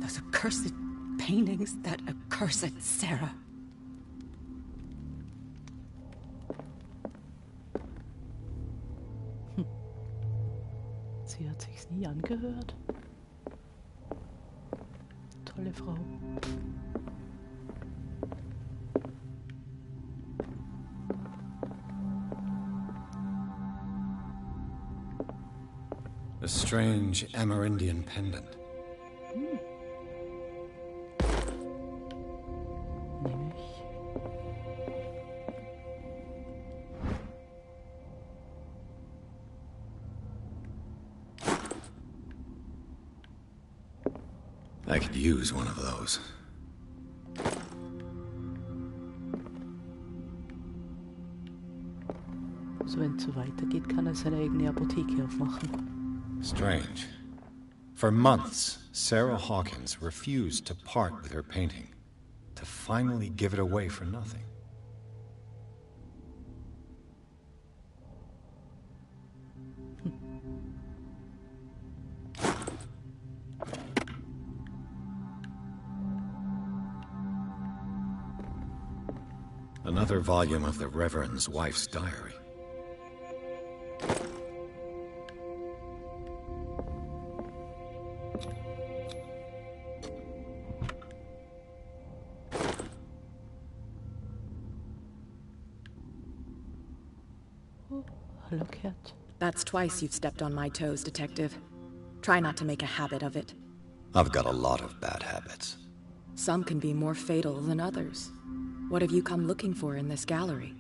Those accursed paintings, that accursed Sarah. Sie hat sich's nie angehört. Tolle Frau. A strange Amerindian pendant. Nehme ich. I could use one of those. Also wenn es so weitergeht, kann er seine eigene Apotheke aufmachen. Strange. For months, Sarah Hawkins refused to part with her painting, to finally give it away for nothing. Another volume of the Reverend's wife's diary. Oh, hello, cat. That's twice you've stepped on my toes, Detective. Try not to make a habit of it. I've got a lot of bad habits. Some can be more fatal than others. What have you come looking for in this gallery?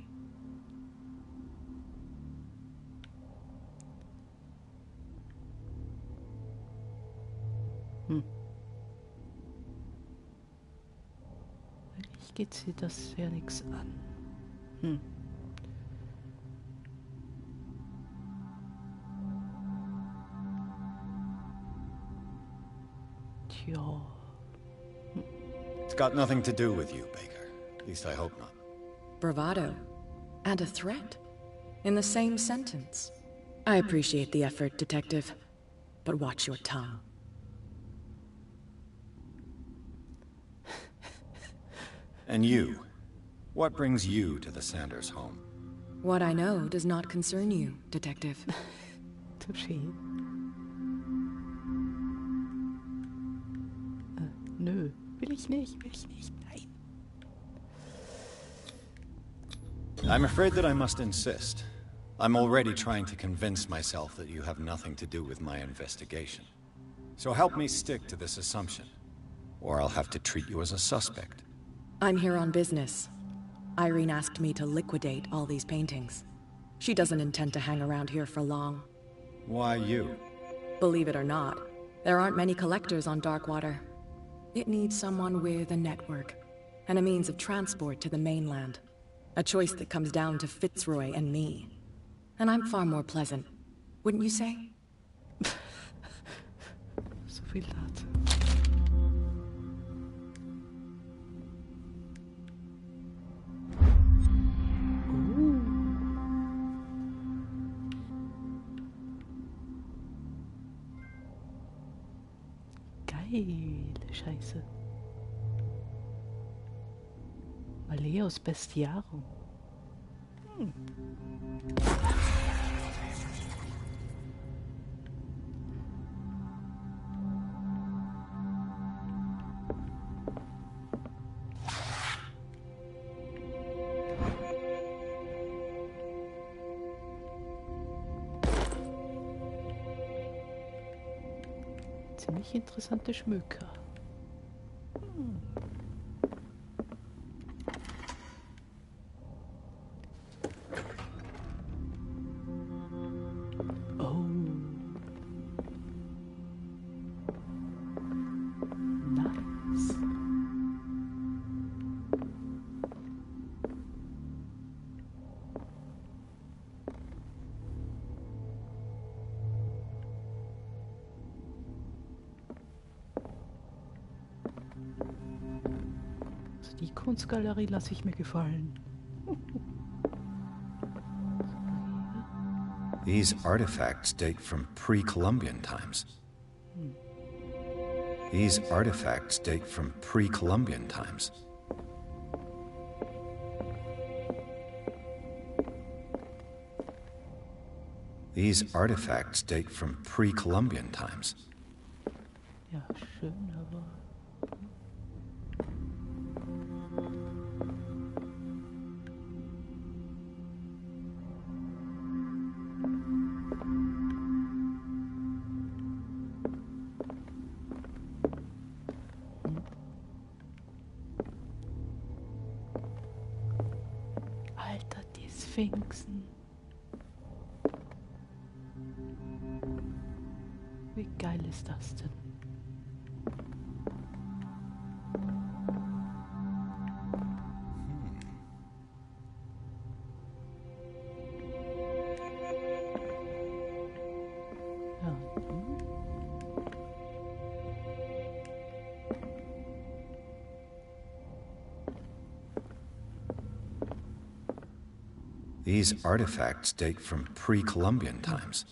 Eigentlich geht sie das ja nichts an. Tja. It's got nothing to do with you, Baker. At least I hope not. Bravado. And a threat. In the same sentence. I appreciate the effort, Detective. But watch your tongue. And you? What brings you to the Sanders home? What I know does not concern you, Detective. Touché. Nö, will ich nicht, nein. I'm afraid that I must insist. I'm already trying to convince myself that you have nothing to do with my investigation. So help me stick to this assumption, or I'll have to treat you as a suspect. I'm here on business. Irene asked me to liquidate all these paintings. She doesn't intend to hang around here for long. Why you? Believe it or not, there aren't many collectors on Darkwater. It needs someone with a network, and a means of transport to the mainland. A choice that comes down to Fitzroy and me. And I'm far more pleasant, wouldn't you say? So viel dazu. Geile Scheiße. Maleus Bestiarum. Ziemlich interessante Schmöker. Oh. Nice. Also die Kunstgalerie lasse ich mir gefallen. These artifacts date from pre-Columbian times. These artifacts date from pre-Columbian times. These artifacts date from pre-Columbian times. Ja, schön, aber... Alter, die Sphinxen. Wie geil ist das denn? Ja. These artifacts date from pre-Columbian times.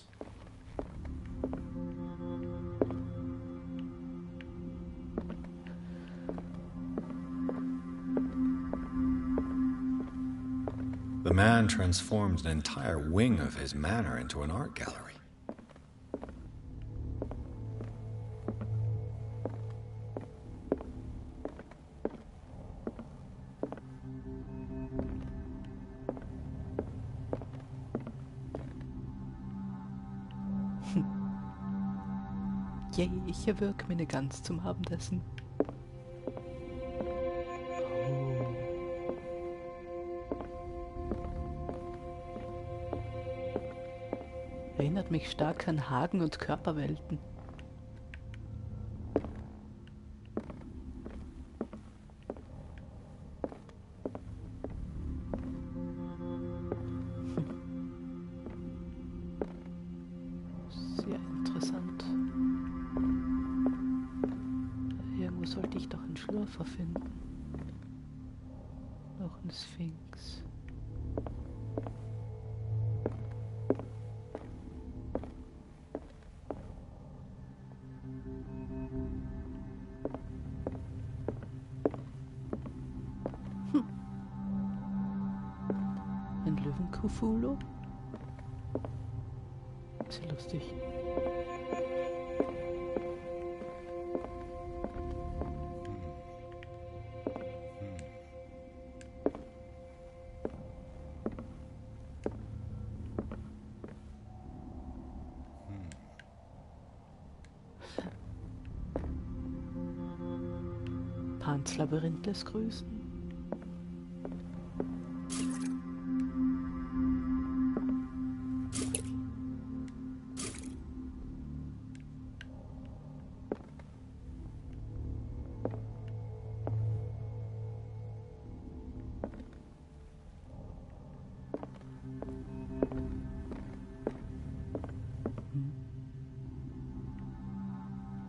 The man transformed an entire wing of his manor into an art gallery. Yay, ich erwürge mir eine Gans zum Abendessen. Erinnert mich stark an Hagen und Körperwelten. Sehr interessant. Irgendwo sollte ich doch einen Schlürfer finden. Noch ein Sphinx. Ein Löwen-Cthulhu? Ist ja lustig. Pans Labyrinth lässt grüßen.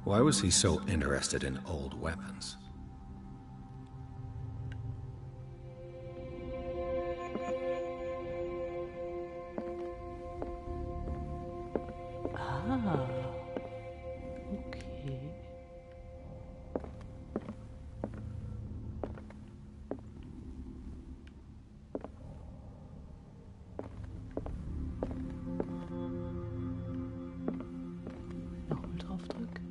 Why was he so interested in old weapons? Ah, okay. Nochmal draufdrücken.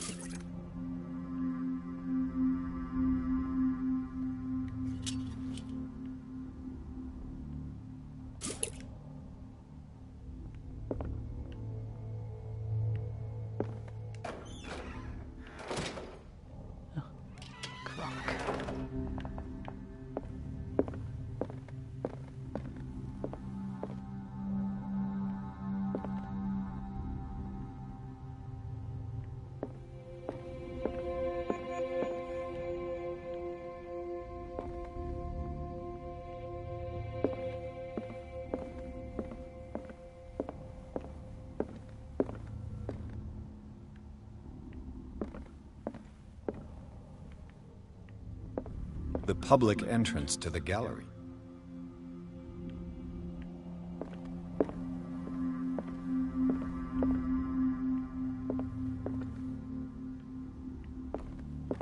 The public entrance to the gallery.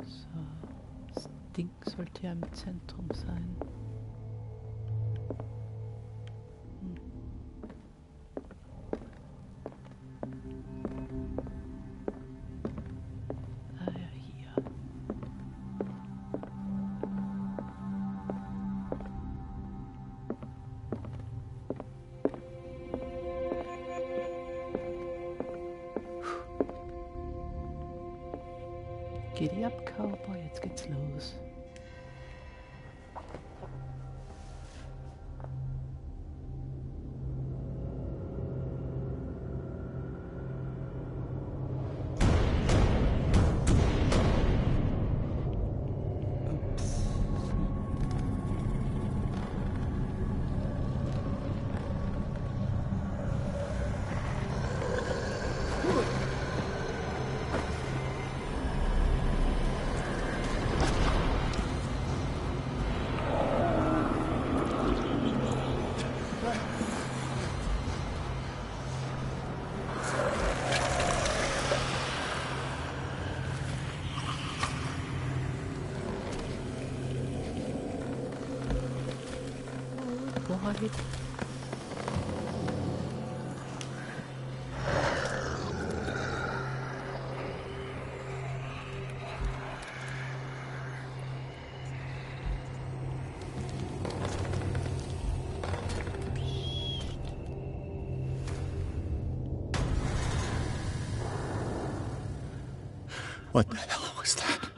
So, das Ding sollte ja im Zentrum sein. Ah ja, hier. Giddy up, Cowboy, jetzt geht's los. Boy. What the hell was that?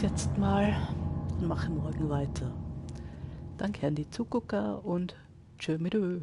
Jetzt mal und mache morgen weiter. Danke an die Zugucker und tschö mit Ö.